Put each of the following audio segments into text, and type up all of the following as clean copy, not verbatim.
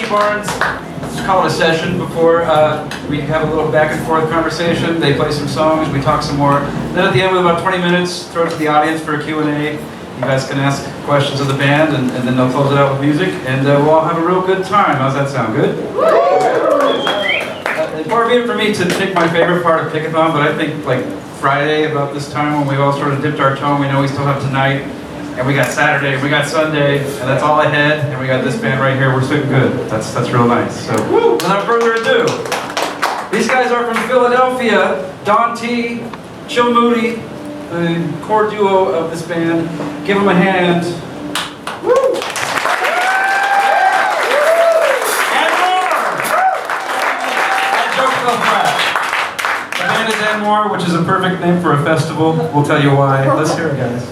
Barnes. Let's call it a session before we have a little back and forth conversation. They play some songs, we talk some more. Then at the end, with about 20 minutes, throw it to the audience for a Q&A. You guys can ask questions of the band, and then they'll close it out with music, and we'll all have a real good time. How's that sound? Good? Far be it for me to pick my favorite part of Pickathon, but I think like Friday about this time when we've all sort of dipped our toe, we know we still have tonight, and we got Saturday, and we got Sunday, and that's all ahead, and we got this band right here. We're sitting good. That's real nice. So without further ado, these guys are from Philadelphia. Donn T, Chill Moody, the core duo of this band. Give them a hand. Woo! And more! The band is And More, which is a perfect name for a festival. We'll tell you why. Let's hear it, guys.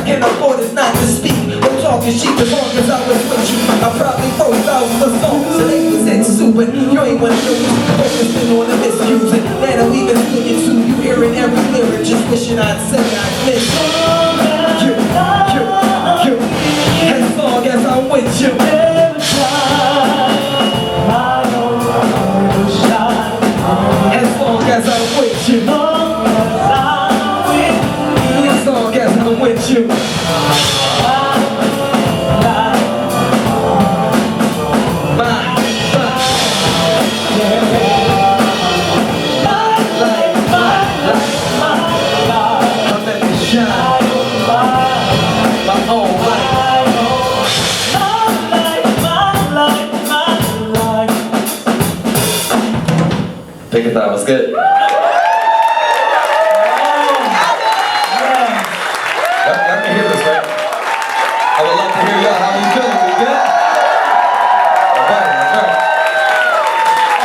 Can't afford is not to speak. Don't talk is cheap as long as I was with you. I anyone knows. Focusing on the misusing. That I'm even looking to you, hearing every lyric. Just wishing I'd say I'd miss you. As long as I'm with you. As long as I'm with you. As long as I'm with you. Pickathon was good. Y'all can hear this, right? I would love to hear y'all. How you feeling? We good?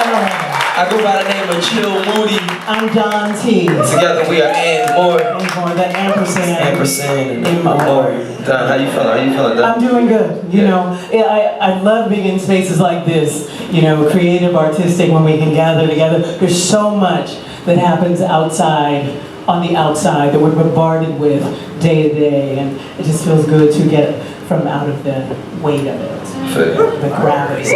Alright, I go by the name of Chill Moody. I'm Donn T. Together we are and more. And more, that ampersand. Ampersand and more. Donn, how you feeling? How you feeling, Donn? I'm doing good. You know, I love being in spaces like this. You know, creative, artistic, when we can gather together. There's so much that happens outside, on the outside, that we're bombarded with day to day, and it just feels good to get from out of the weight of it, the gravity.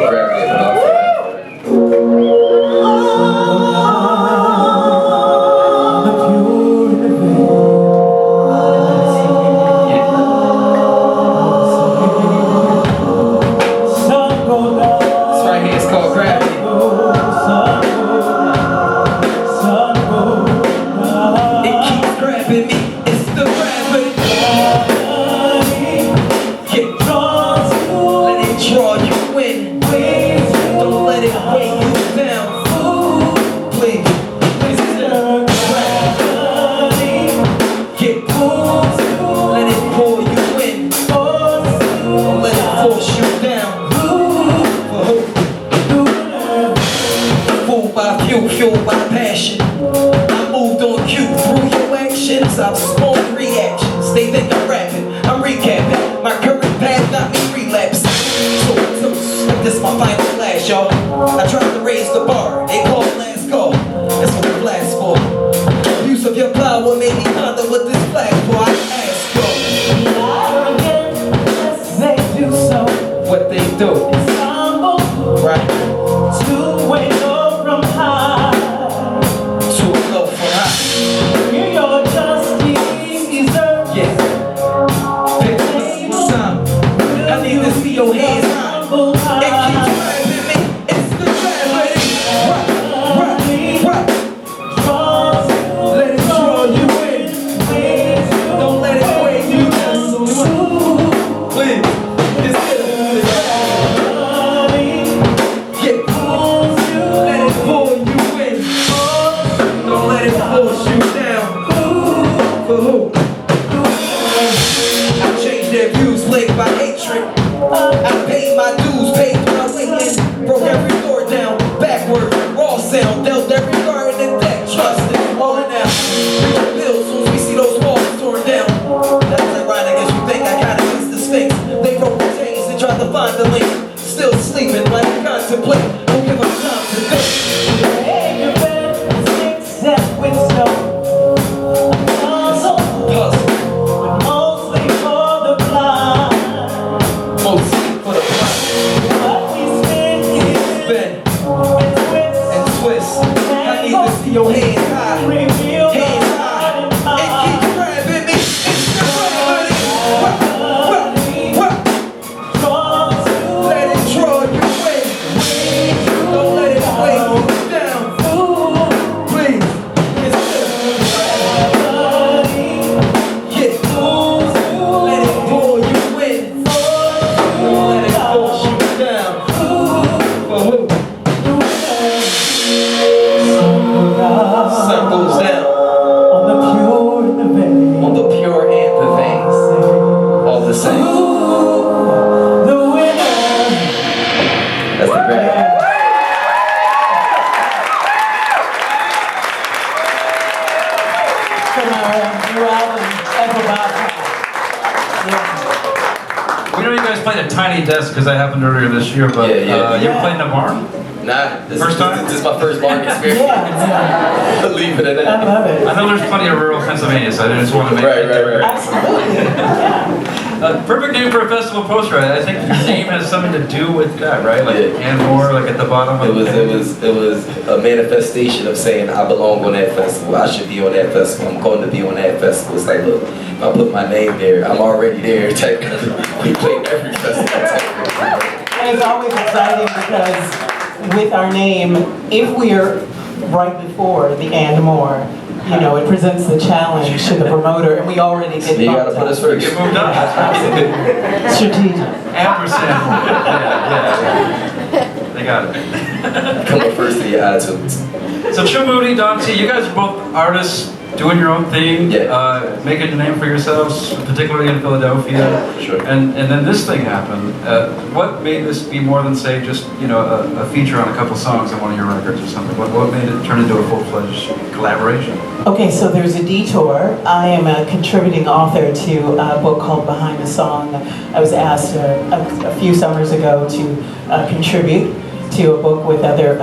Fueled by passion, I moved on cue through your actions. I've spawned reactions. They think I'm rapping, I'm recapping. My current path got me relapsing. So this is my final flash, y'all. I tried to raise the bar. They call it last call. That's what the blast for. Use of your power made me ponder what this flag for. I ask y'all. They do so. What they do? Right. Your hands high, and keep driving me. It's the gravity. Rock. Let it draw you in. Don't let it weigh you down. Please, it's good. Let it pull you in. Don't let it force you down. For who? I changed their views, plagued by hatred. I paid my dues, paid for my witness. Broke every door down, backward, raw sound. Dealt every card in the deck, trusted, falling out. Real bills, soon as we see those walls torn down. That's ironic as you think I got against the Sphinx. They broke the chains and tried to find the link. Still sleeping like contemplate. Don't give up time to think. With snow. Your hands high, hands high, and keep grabbing me. It's the gravity. Let it draw you in. Don't let it weigh you down. Please, it's the gravity. Let it pull you in. Don't let it force you down. For who? Sun goes down on the pure and the vain. On the pure and the vain. All the same. The winner. That's the grand. From our new album, We know you guys played a tiny desk because that happened earlier this year, but you ever played in a barn? Nah, First time? This is my first bar experience. Yeah, Leave it at I that. love it. I know there's plenty of rural Pennsylvania, so I just want to make Right. Absolutely, yeah. Perfect name for a festival poster. I think your name has something to do with that, right? Like Yeah. and more, like at the bottom. It was a manifestation of saying I belong on that festival. I should be on that festival. I'm going to be on that festival. It's like, look, if I put my name there, I'm already there. Technically, we play every festival. Technically. And it's always exciting because with our name, if we're right before the and more, you know, it presents the challenge to the promoter, and we already get You gotta bumped put us up. first. Get moved up. Strategic. Ampersand. Yeah. They got it. Come up first to your iTunes. So Chill Moody, Donn T, you guys are both artists doing your own thing, Yeah. making a name for yourselves, particularly in Philadelphia. Sure. And then this thing happened. What made this be more than, say, just, you know, a feature on a couple songs on one of your records or something? What made it turn into a full-fledged collaboration? Okay, so there's a detour. I am a contributing author to a book called Behind the Song. I was asked a few summers ago to contribute to a book with other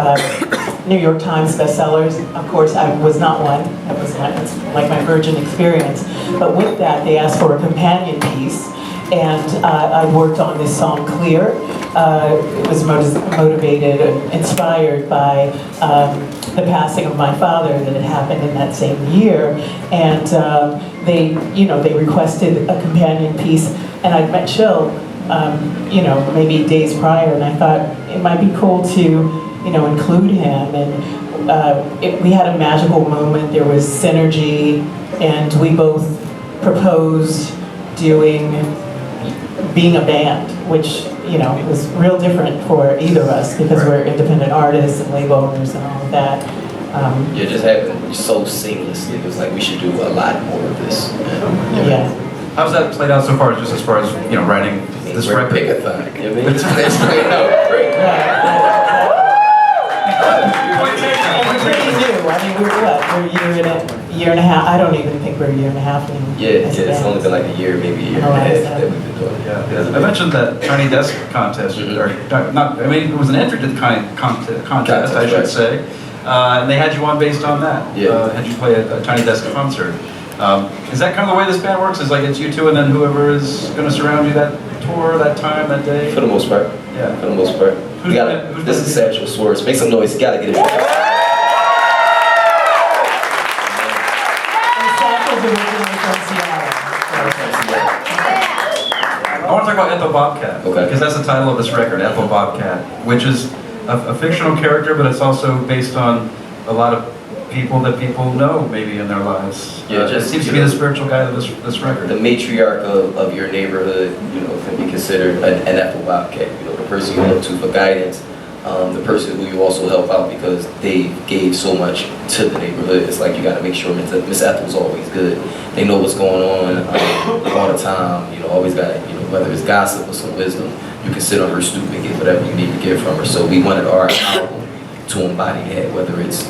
New York Times bestsellers. Of course, I was not one. It's like my virgin experience. But with that, they asked for a companion piece. And I worked on this song, Clear. It was motivated, inspired by the passing of my father that had happened in that same year. And they requested a companion piece. And I'd met Chill, maybe days prior, and I thought it might be cool to, include him. And we had a magical moment. There was synergy, and we both proposed being a band, which, was real different for either of us because we're independent artists and label owners and all of that. It just happened so seamlessly. It was like we should do a lot more of this. Yeah. How's that played out so far, just as far as, writing this We're record? Pickathon. You know what I mean? It's playing out great. And we're pretty new. I mean, we're a year and a half. I don't even think we're a year and a half anymore. Yeah, it's only been like a year, maybe a year and a half that we've been doing it. Yeah. I mentioned that Tiny Desk contest, it was an entry to the contest, I should right. say. And they had you on based on that. Yeah. Had you play a Tiny Desk concert. Is that kind of the way this band works? Is like it's you two and then whoever is going to surround you that tour, that time, that day? For the most part. Yeah. For the most part. This is Satchel Swords. Make some noise. You gotta get it. And Satchel's originally from Seattle. I want to talk about Ethel Bobcat, Okay. because that's the title of this record, Ethel Bobcat, which is a fictional character, but it's also based on a lot of people that people know maybe in their lives. Yeah, it just, seems to be the spiritual guide of this record. The matriarch of your neighborhood, can be considered an Ethel Bobcat. The person you look to for guidance, the person who you also help out because they gave so much to the neighborhood. It's like you got to make sure Miss Ethel's always good. They know what's going on all the time. Always got whether it's gossip or some wisdom, you can sit on her stoop and get whatever you need to get from her. So we wanted our album to embody that, whether it's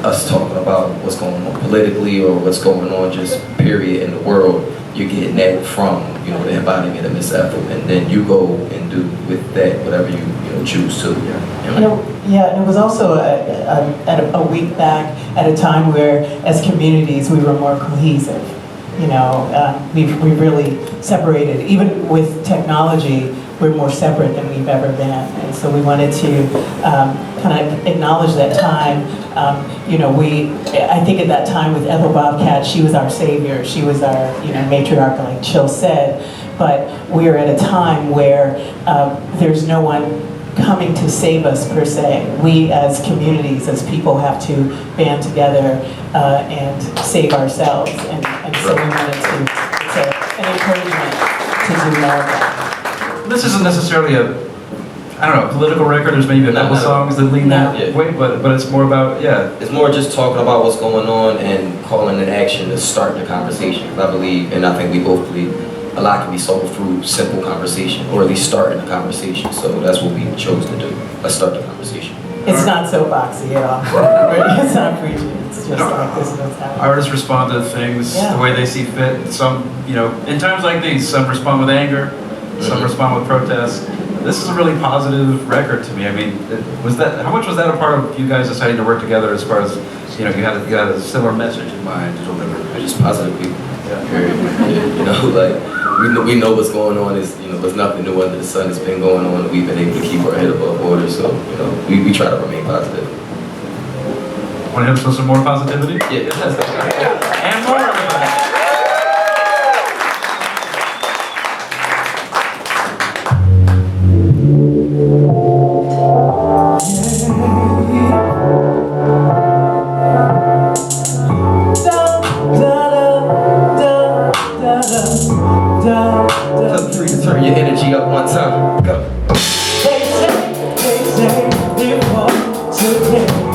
us talking about what's going on politically or what's going on just period in the world. You're getting that from the embodiment of Miss Ethel, and then you go and do with that whatever you choose to. And it was also a week back at a time where, as communities, we were more cohesive. We've really separated. Even with technology, we're more separate than we've ever been. And so we wanted to kind of acknowledge that time. I think at that time with Ethel Bobcat, she was our savior. She was our, matriarch, like Chill said. But we're at a time where there's no one coming to save us per se. We as communities, as people, have to band together and save ourselves. And so we wanted to, it's an encouragement to do more of that. This isn't necessarily a political record. There's maybe a couple songs that lean that way, but it's more about, It's more just talking about what's going on and calling an action to start the conversation. I believe, and I think we both believe, a lot can be solved through simple conversation, or at least starting a conversation. So that's what we chose to do. Let's start the conversation. It's not so boxy at all. It's not preachy. It's just like this is what's happening. artists respond to things the way they see fit. Some, in times like these, some respond with anger, some respond with protest. this is a really positive record to me. I mean, how much was that a part of you guys deciding to work together as far as, you had a similar message in mind to deliver? Just positive people. Period. Like we know what's going on is there's nothing new under the sun that's been going on. We've been able to keep our head above water, so we try to remain positive. Want to have some more positivity? Yeah. And more. Feel free to turn your energy up one time. Go.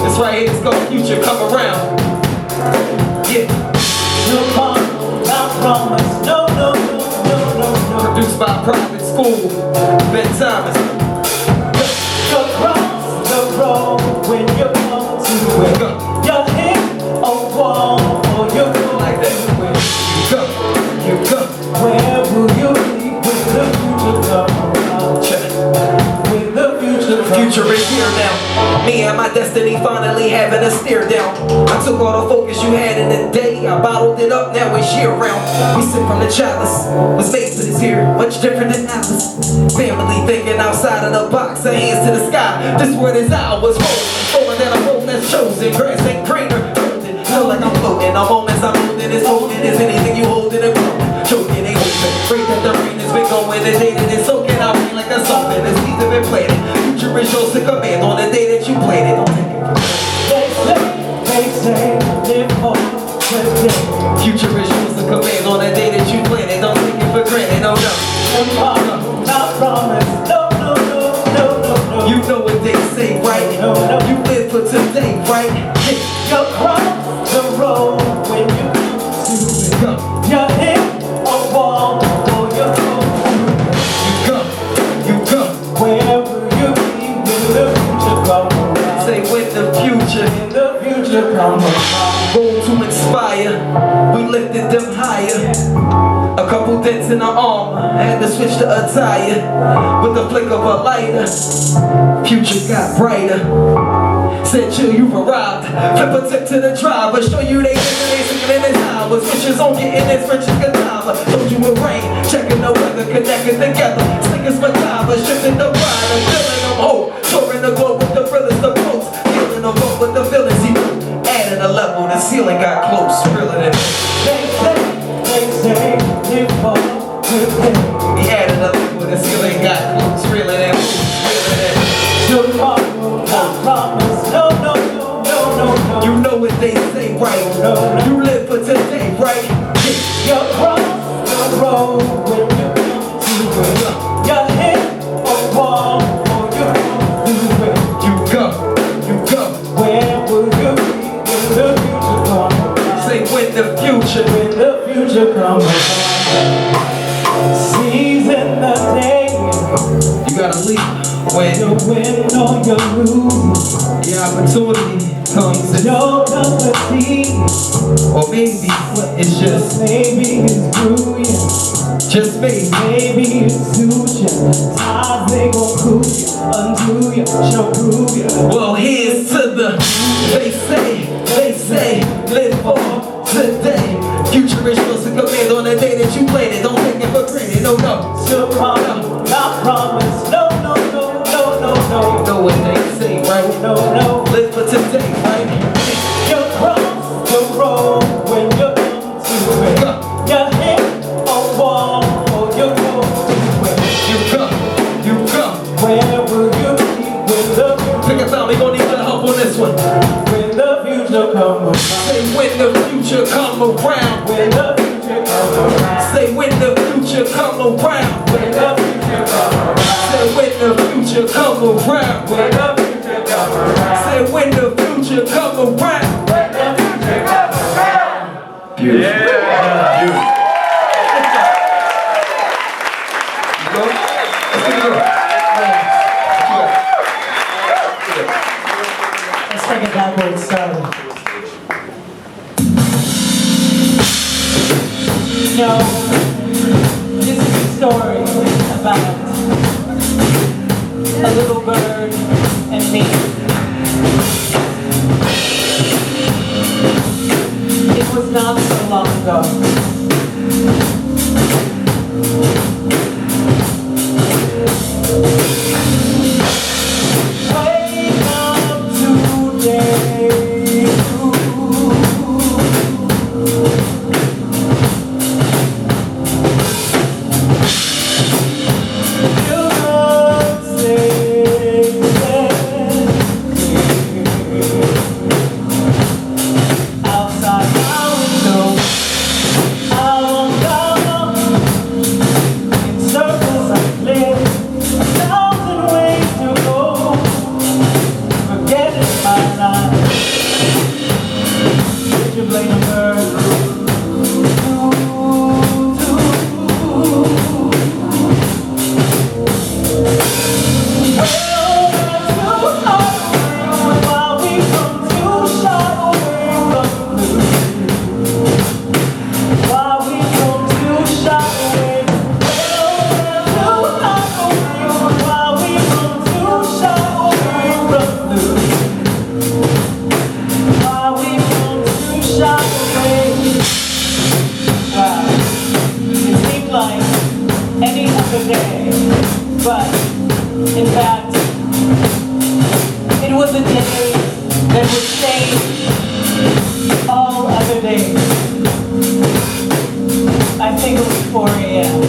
This right here is called Future Come Around. Yeah. Produced by a private school. Ben Thomas. Across the road when you come to it, your hit a wall or you go Like that. You go. Where will you be when the future comes around? When the future comes Future is here now. Me and my destiny finally having a stare down. I took all the focus you had in the day, I bottled it up, now it's year round. We sip from the chalice, was made for this here, much different than Alice. Family thinking outside of the box, our hands to the sky. This word is ours, rolling that I'm holding that's chosen. Grass ain't greener, golden. Feel like I'm floating, I'm moments I'm holding is holding. Is anything you holding and growing? Choking, ain't hoping. Break that the rain has been going, the day that it's soaking out me like a something. The seeds have been planted. Future is yours to command on the day that you planted. Don't take it. They say, live for today. Future is yours to command on the day that you planted. Don't take it for granted, no, no. Tomorrow, not promise. No, no, no, no, no, no. You know what they say, right? No, no. You live for today, right? You cross the road when you come to it. Go. You hit a wall or you go You go. where will you be when the future comes around? Say when the future When the future comes around. Born to inspire, we lifted them higher. A couple dents in the arm, had to switch to attire. With the flick of a lighter, future got brighter. Said chill, you've arrived. Flip a tip to the driver, show you they singing in his hours. Wishes on getting this rich as Katava. Told you it rain, checking the weather, connected together. Singers macabre, shifting the rider, filling them whole. Touring the globe with the thrillers, the boats. Feeling the boat with the feelings he added a level, the ceiling got close, realer than They say, live for today. he added a level, the ceiling got close, realer than Tomorrow, not promise. No, no, no, no, no, no. You know what they say, right? You live for today, right? You cross the road when you come to it. You hit a wall or you go through it. You go. Where will you be when the future comes around? Say when the future. When the future comes around. Season the day. You gotta leave when You win or you lose. the opportunity comes in. Your cup of tea. Or maybe it's just Maybe it's brewing. Just maybe. Maybe it's suture. Tides they gon' cool you, undo you, show prove you. Well, here's to the they say, live for today. Future is yours to command on the day that you played it. Don't take it for granted, no, no. Tomorrow, not promise. No, no, no, no, no, no. You know what they say, right? No, no. Live for today, right? You cross the road when you come to it. You hit a wall or you go through it. You go. Where will you be when the Pickathon, we gon' need your help on this one. when the future comes around? Say when the future come around. When the future comes around. Say when the future come around. When the future comes around. Say when the future come around. When the future comes around. Say when the future come around. When the future comes around. Beautiful. Yeah. You go? Let's take it over. Let's take it backwards, started. You know, this is a story about a little bird, and me. It was not so long ago. Wake up today. But, in fact, it was a day that would change all other days. I think it was 4 a.m.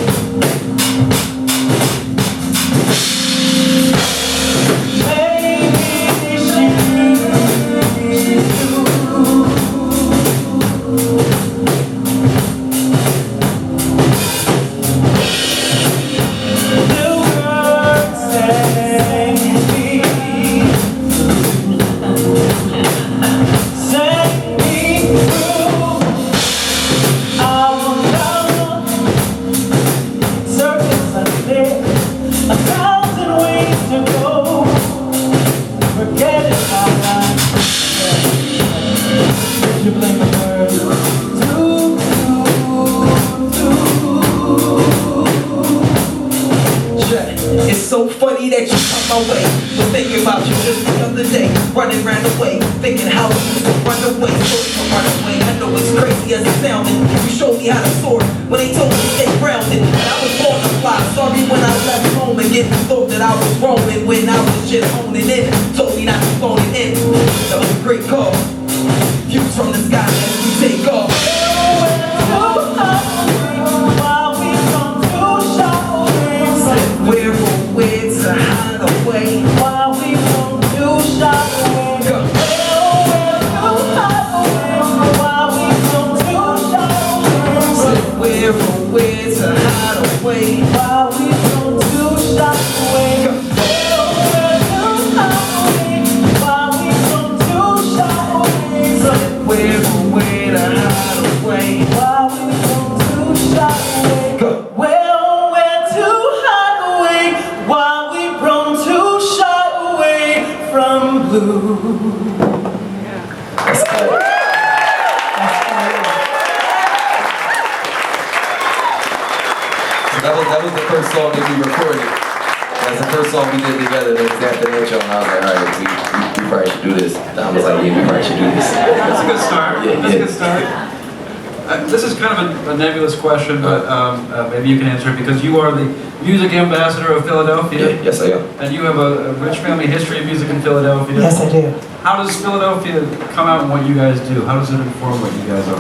It's so funny that you come my way. Was thinking about you just the other day. Running round the way, thinking how you used to run away. So you run away. I know it's crazy as it sounded. You showed me how to soar when they told me to stay grounded. And I was born to fly. Sorry when I left home and get thought that I was roaming when I was just honing in. Told me not to phone it in. That was a great call. Views from the sky as we take off. We're away to hide away. While we come to shine away. Go. While we come to shine away. We're away to hide away. While we come to shine away. Go. While we come to shine away. We're away to hide away. While we come to shine away. Go. Well, where to hide away while we prone to shy away from blue. That's good. That was the first song that we recorded. That's the first song we did together. That was after the intro, and I was like, all right, we probably should do this. Don was like, yeah, we probably should do this. That's a good start. Yeah, That's a yeah. good start. This is kind of a nebulous question, but maybe you can answer it because you are the music ambassador of Philadelphia. Yeah, yes, I am. And you have a rich family history of music in Philadelphia. Yes, I do. How does Philadelphia come out in what you guys do? How does it inform what you guys are?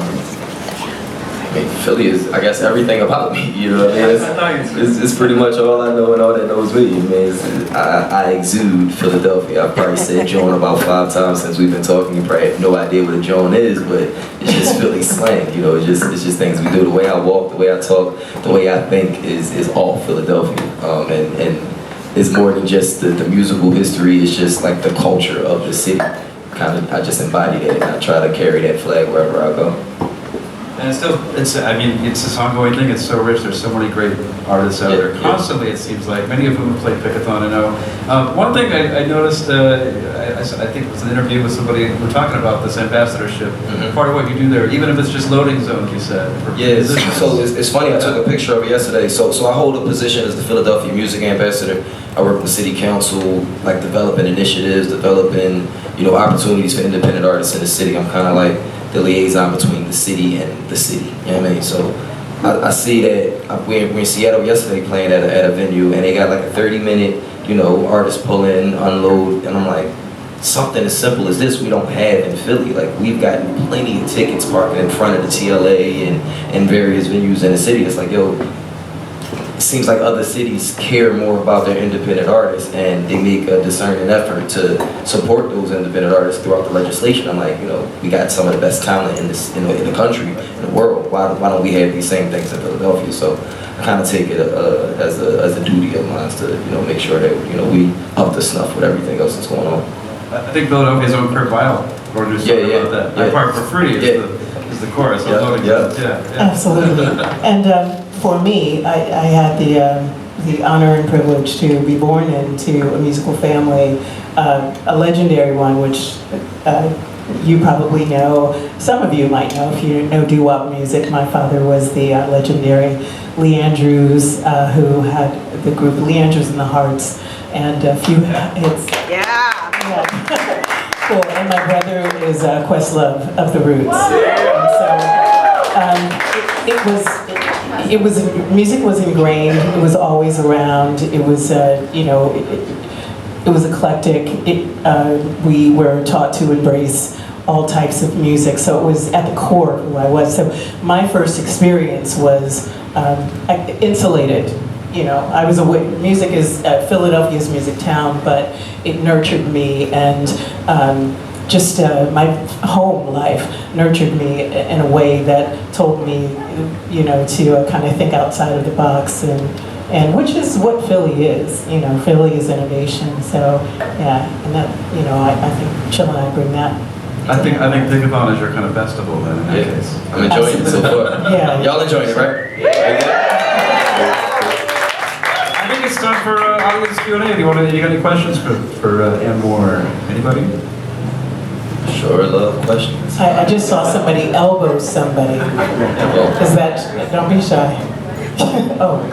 I mean, Philly is, I guess, everything about me. You know what I mean? It's pretty much all I know and all that knows me. I mean, I exude Philadelphia. I've probably said Joan about 5 times since we've been talking. You probably have no idea what a Joan is, but it's just Philly slang. You know, it's just things we do. The way I walk, the way I talk, the way I think is all Philadelphia. And it's more than just the musical history. It's just like the culture of the city. I just embody that, and I try to carry that flag wherever I go. And And I mean, it's this ongoing thing. It's so rich. There's so many great artists out there constantly. It seems like many of whom have played Pickathon. I know. One thing I noticed, I think it was an interview with somebody. We're talking about this ambassadorship. Part of what you do there, even if it's just loading zones, you said. Yes. So it's funny. I took a picture of it yesterday. So I hold a position as the Philadelphia Music Ambassador. I work with City Council, like developing initiatives, developing opportunities for independent artists in the city. I'm kind of like the liaison between the city and the city. You know what I mean? So I see that we're in Seattle yesterday playing at a venue, and they got like a 30-minute, artist pull in, unload, and I'm like, something as simple as this we don't have in Philly. Like, we've gotten plenty of tickets parking in front of the TLA and various venues in the city. It's like, yo, it seems like other cities care more about their independent artists, and they make a discerning effort to support those independent artists throughout the legislation. I'm like, we got some of the best talent in this, in the country, in the world. Why don't we have these same things in Philadelphia? So I kind of take it as a duty of mine to make sure that we up to snuff with everything else that's going on. I think Philadelphia's own Kurt Vile wrote a song about that. I Park for Free is the chorus. Absolutely. And for me, I had the honor and privilege to be born into a musical family, a legendary one, which you probably know. Some of you might know if you know doo-wop music. My father was the legendary Lee Andrews, who had the group Lee Andrews and the Hearts, and a few hits. Yeah. Cool. And my brother is Questlove of the Roots. And so it was music was ingrained. It was always around. It was it was eclectic. We were taught to embrace all types of music, so it was at the core of who I was. So my first experience was insulated. I was music is Philadelphia's music town, but it nurtured me, and just my home life nurtured me in a way that told me, to kind of think outside of the box, and which is what Philly is. Philly is innovation. So yeah, and that I think Chill and I bring that. I think Pickathon is your kind of festival then in that case. I'm enjoying it so far. Yeah. Y'all enjoying it, right? I think it's time for audience Q&A. You got any questions for Ann Moore? Anybody? Sure, love questions. I just saw somebody elbow somebody. Is that? Don't be shy. Oh.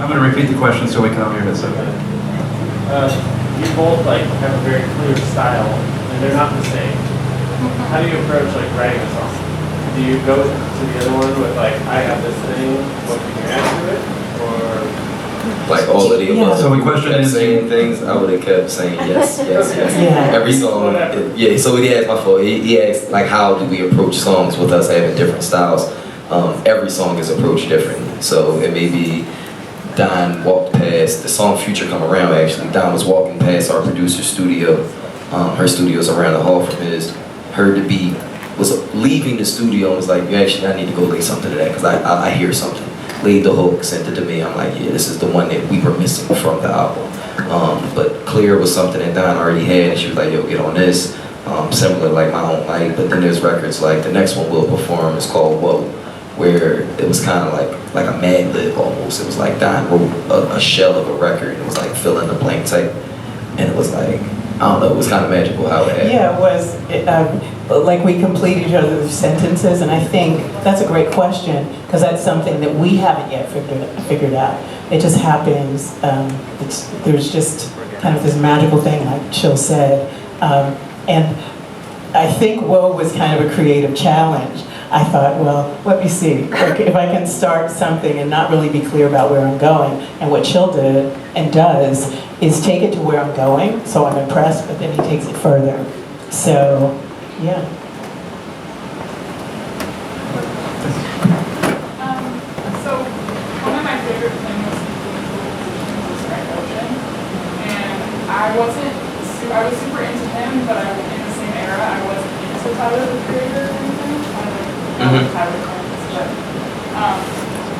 I'm going to repeat the question so we can all hear it. So. You both have a very clear style, and they're not the same. How do you approach writing a song? Do you go to the other one with I have this thing, what can you add to it, or? All of the above. So the question is saying things, I would have kept saying yes. Yeah. Every song, so he asked my fault. He asked how do we approach songs with us having different styles. Every song is approached differently. So it may be Donn walked past the song Future Come Around. Actually, Donn was walking past our producer's studio. Her studio's around the hall from his. Heard the beat, was leaving the studio and was like, I need to go lay something to that because I hear something. Laid the hook, sent it to me. I'm like, yeah, this is the one that we were missing from the album. But Clear was something that Donn already had, and she was like, yo, get on this. Similar My Own Light, but then there's records the next one we'll perform is called Whoa, where it was kind of like a Mad Lib almost. It was Donn wrote a shell of a record. It was fill in the blank type, and it was I don't know, it was kind of magical how it happened. Yeah, it was. We complete each other's sentences, and I think that's a great question, because that's something that we haven't yet figured out. It just happens. There's just kind of this magical thing, like Chill said. And I think Whoa was kind of a creative challenge. I thought, well, let me see. If I can start something and not really be clear about where I'm going, and what Chill did and does is take it to where I'm going, so I'm impressed, but then he takes it further. So, yeah. So, one of my favorite things was Frank Ocean, and I was super into him, but in the same era, I wasn't into Tyler the Creator or anything. I like Tyler Combs, but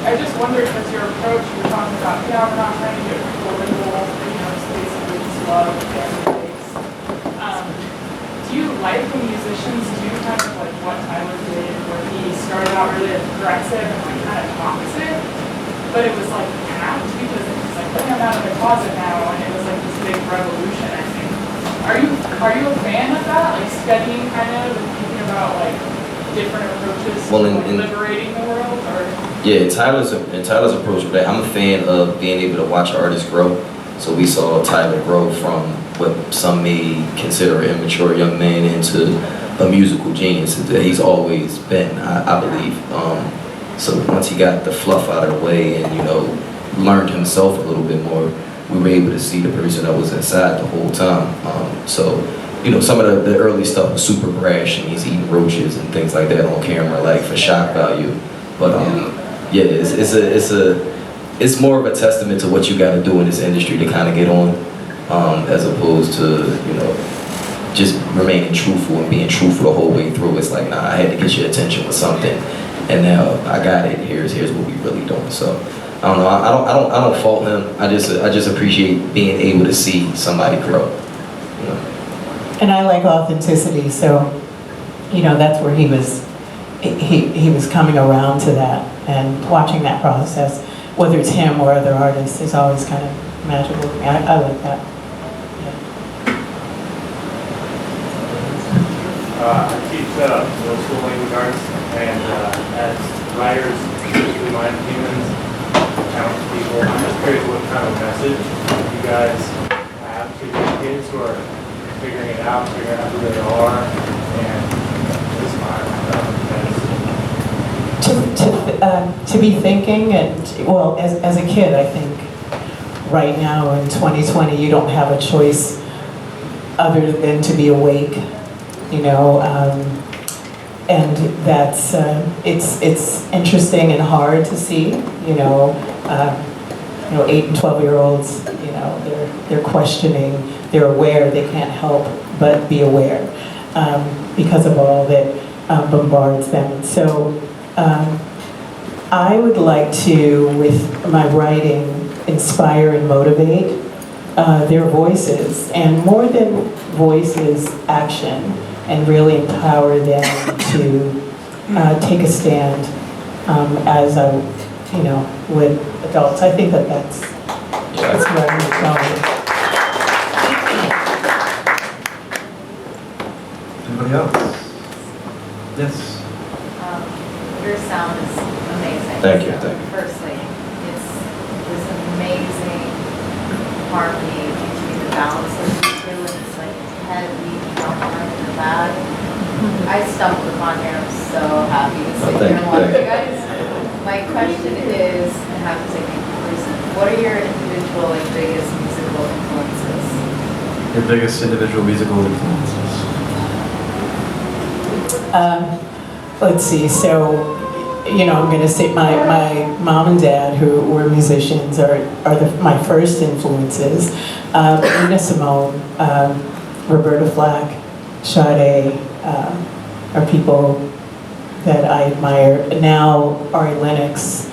I just wondered, because your approach, you're talking about, we're not trying to get political, space and we just love their space. Do you like when musicians do kind of what Tyler did, where he started got really aggressive and like kind of toxic. But it was like apt because it was like, I'm out of the closet now, and it was like this big revolution, I think. Are you a fan of that? Like studying kind of and thinking about like different approaches Well, to like, liberating the world, or? Yeah, Tyler's approach with that. I'm a fan of being able to watch artists grow. So we saw Tyler grow from what some may consider an immature young man into a musical genius that he's always been, I believe. So once he got the fluff out of the way and, learned himself a little bit more, we were able to see the person that was inside the whole time. So some of the early stuff was super brash and he's eating roaches and things like that on camera, like for shock value. But yeah, it's more of a testament to what you got to do in this industry to kind of get on, as opposed to just remaining truthful and being truthful the whole way through. It's like, nah, I had to get your attention with something, and now I got it. Here's what we really doing. So I don't know. I don't fault him. I just appreciate being able to see somebody grow. And I like authenticity, so that's where he was coming around to that, and watching that process, whether it's him or other artists, is always kind of magical to me. I like that. I teach middle school language arts, and as writers, usually mind humans, talented people, I'm just curious what kind of message you guys have to your kids who are figuring it out, figuring out who they are, and inspiring them. To be thinking, and well, as a kid, I think right now in 2020, you don't have a choice other than to be awake, and that's it's interesting and hard to see, 8 and 12-year-olds, they're questioning, they're aware, they can't help but be aware because of all that bombards them. So I would like to, with my writing, inspire and motivate their voices, and more than voices, action, and really empower them to take a stand as with adults. I think that's where I'm going. Anybody else? Yes. Your sound is amazing. Thank you. Firstly, it's this amazing harmony between the balance of the two, and it's like heavy drama in the back. I stumbled upon here. I'm so happy to sit here and watch you guys. My question is, and I have to say thank you first, what are your individual biggest musical influences? Your biggest individual musical influences? Let's see, so, I'm going to say my mom and dad, who were musicians, are my first influences. Nina Simone, Roberta Flack, Sade are people that I admire. Now, Ari Lennox,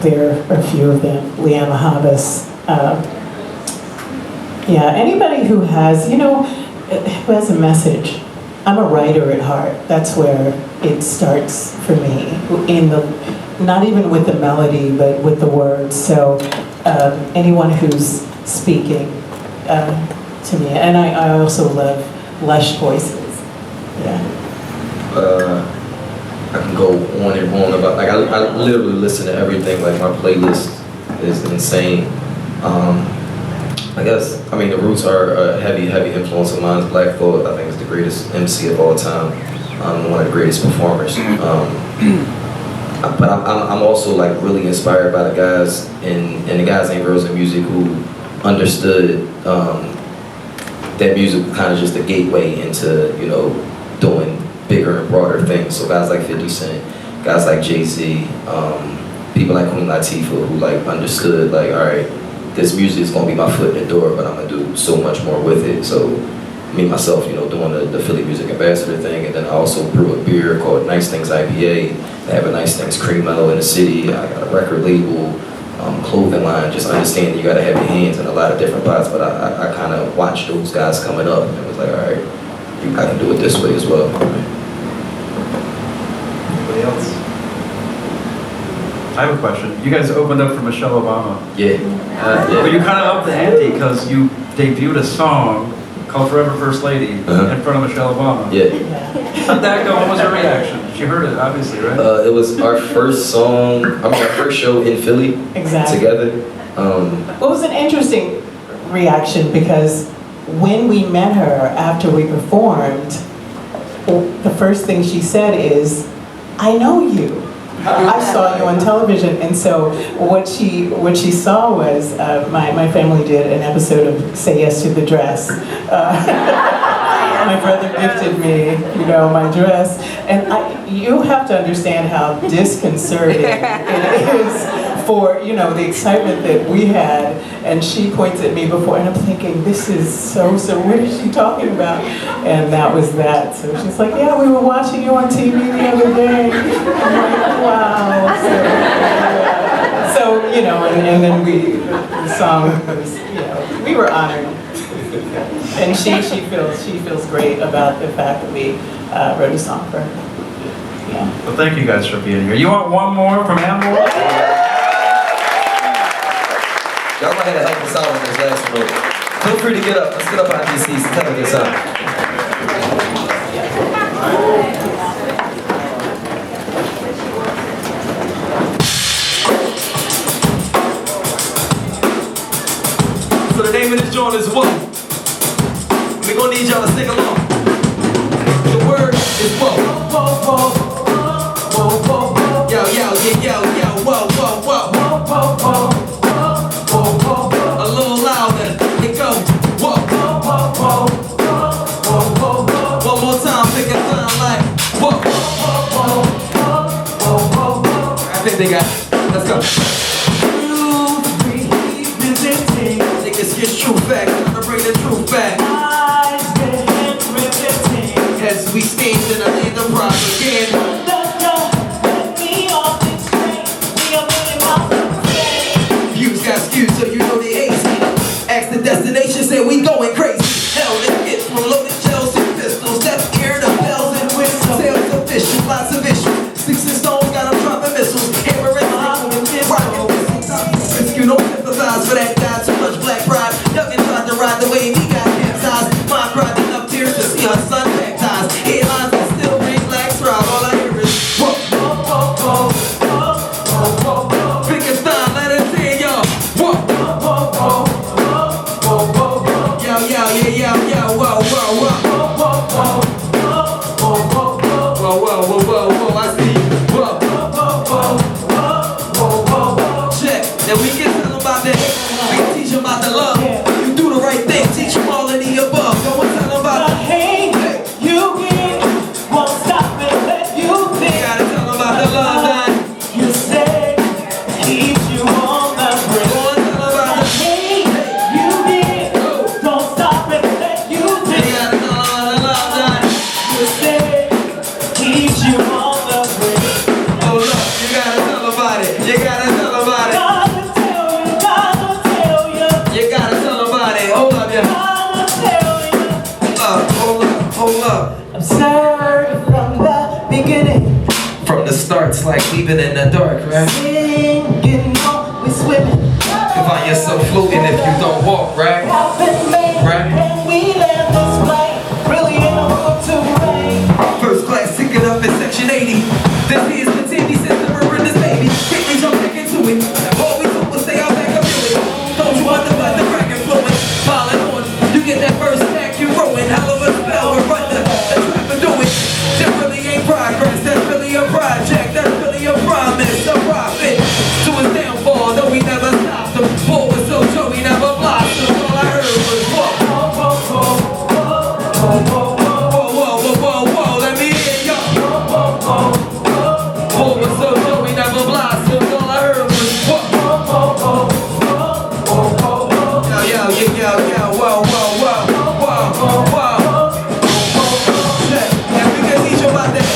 there are a few of them. Leanne Habas. Anybody who has, who has a message. I'm a writer at heart. That's where it starts for me. Not even with the melody, but with the words. So anyone who's speaking to me, and I also love lush voices. I can go on and on about, I literally listen to everything. Like, my playlist is insane. The Roots are a heavy influence of mine. Black Thought, I think, is the greatest MC of all time, one of the greatest performers. But I'm also like really inspired by the guys and the guys and girls in music who understood that music was kind of just a gateway into doing bigger and broader things. So guys like 50 Cent, guys like Jay-Z, people like Queen Latifah, who like understood like, all right, this music is gonna be my foot in the door, but I'm gonna do so much more with it. So me myself, doing the Philly Music Ambassador thing, and then I also brew a beer called Nice Things IPA. I have a Nice Things Cream Mellow in the city. I got a record label, clothing line. Just understand you gotta have your hands in a lot of different pots. But I kind of watched those guys coming up and was like, all right, I can do it this way as well. else? I have a question. You guys opened up for Michelle Obama. Yeah. But you kind of upped the ante because you debuted a song called Forever First Lady in front of Michelle Obama. Yeah. How'd that go? What was her reaction? She heard it, obviously, right? It was our first song, our first show in Philly Exactly. together. Well, it was an interesting reaction because when we met her after we performed, the first thing she said is, "I know you. I saw you on television." And so what she saw was my family did an episode of Say Yes to the Dress. My brother gifted me, my dress, and you have to understand how disconcerting it is for the excitement that we had. And she points at me before, and I'm thinking, this is so. What is she talking about? And that was that. So she's like, "Yeah, we were watching you on TV the other day." I'm like, wow. So and then the song was, we were honored. And she feels great about the fact that we wrote a song for her. Yeah. Well, thank you guys for being here. You want one more from Animal? Y'all might have to help us out on this last one. Feel free to get up. Let's get up out of these seats and tell us this out. So the name of this joint is Whoa. We're gonna need y'all to sing along. The word is whoa. Whoa, whoa, whoa, whoa, whoa. Yo, yo, yeah, yo, yo, whoa, whoa, whoa. Whoa, whoa, whoa, whoa, whoa, whoa. A little louder, it go. Whoa, whoa, whoa, whoa, whoa, whoa, whoa. One more time, pick a sound like whoa, whoa, whoa, whoa, whoa, whoa. I think they got it. Let's go. Niggas get true facts, gonna bring the truth back. As we stand in the land of propaganda. Views got skewed, so you know they hate me. Ask the destination, say we going crazy. Hell, let's get from loaded shells and pistols. That's ear the bells and whistles. Sales official, lots of issues. Sticks and stones, got them dropping missiles. Hammer and sticks, rocking missiles. Risk you don't sympathize for that guy, too much black pride. Youngin' tried to ride the wave, he got capsized. Mom cried enough tears to see her son baptized. Headlines that still ring black throb. All I hear is whoa, whoa, whoa, whoa, whoa, whoa. Pickathon, let us hear y'all. Whoa, whoa, whoa, whoa, whoa, whoa. Yo, yo, yeah, yo, yo, whoa, whoa, whoa, whoa, whoa, whoa, whoa, whoa, whoa, whoa, whoa, I see you. Whoa, whoa, whoa, whoa, whoa, whoa. Check. Now we can tell them about that. We can teach them about the love. You do the right thing, teach them all of the above. Go and tell them about the Hey, you get, won't stop and let you think. gotta tell them about the love that You say, keep you on the bridge. go and tell them about the Hey, you get, don't stop and let you you think. gotta tell them about the love that You say, keep you on the bridge. oh look, you gotta tell them about it. You gotta tell them about it. God will tell you, God will tell you, You gotta tell them about it. Hold up, yeah. God will tell you. Hold up. Absurd from the beginning. From the start, it's like leaving in the dark, right? Singing, always swimming. You find yourself floating if you don't walk, right? Right. And we land this flight, really in a mood to rain. First class ticket up in section 80. This is the TV system, we're in this baby. Quickly jump back into it. All we do is stay out back up to it. Don't you understand the crack influence? Piling on, you get that first attack, you ruin. Hell of a spell, we're running the trap and do it. That really ain't progress, that's really a project. That's really a promise, a profit. To his downfall, though we never stopped him. Paul was so sure we never blossomed. All I heard was whoa, whoa, whoa, whoa, whoa, whoa, whoa, whoa, whoa, whoa, whoa, let me hear ya. Whoa, whoa, whoa. Paul was so sure we never blossomed. All I heard was whoa, whoa, whoa, whoa, whoa, whoa. Yo, yo, yo, yo, whoa, whoa, whoa, whoa, whoa, whoa. And we can teach you about that.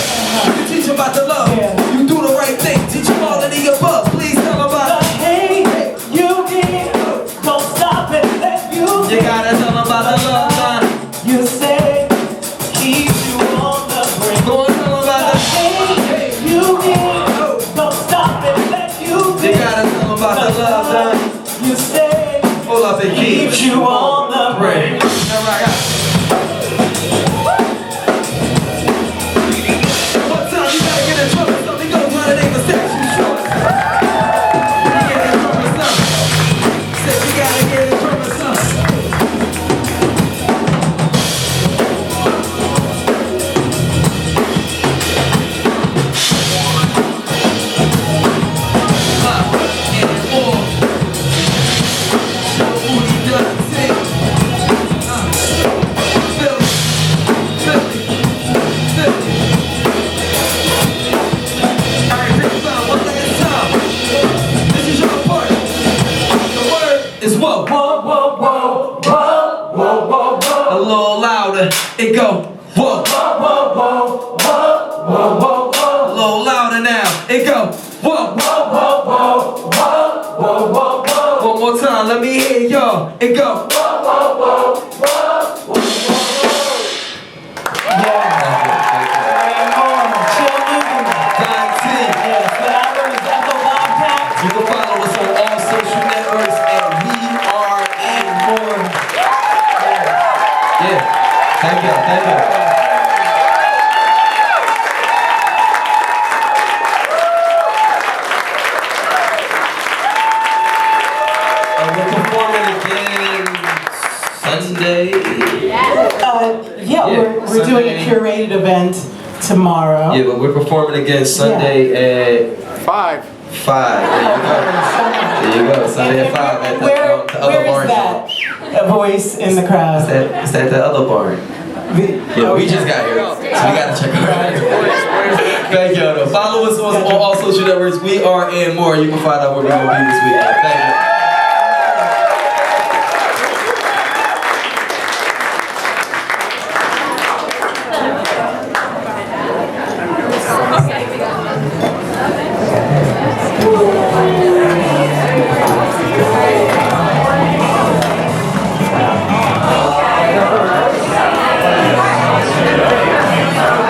We can teach you about the love. You do the right thing. Teach them all of the above. Please tell them about it. Hey, you get, don't stop and let you You think. gotta tell them about the love, man. You say, keep you on the brink. Go and tell them about the Hey, you you on the break. One time you gotta get in trouble, something goes on, it ain't the section short. You get in trouble, son. Said you gotta get in trouble, son. Whoa, whoa, whoa, whoa, whoa, whoa, whoa, whoa. A little louder, it go. Whoa, whoa, whoa, whoa, whoa, whoa, whoa. A little louder now, it go. Whoa, whoa, whoa, whoa, whoa, whoa, whoa, whoa. One more time, let me hear y'all. It go. Whoa, whoa, whoa, whoa, whoa, whoa. Yeah. And more. Chill moving. Yes, the album is Echo Bobcat. You can follow us on all social networks and we are and more. Yeah, thank you, thank you. We're performing again Sunday. Yeah, we're doing a curated event tomorrow. Yeah, but we're performing again Sunday at 5. There you go, Sunday at 5 at the Where other is barn. that? A voice in the crowd. It's at the other barn. Yeah, we just got here, so we gotta check out. Thank y'all though. Follow us on all social networks. We are and more. You can find out where we're gonna be this weekend. Thank you.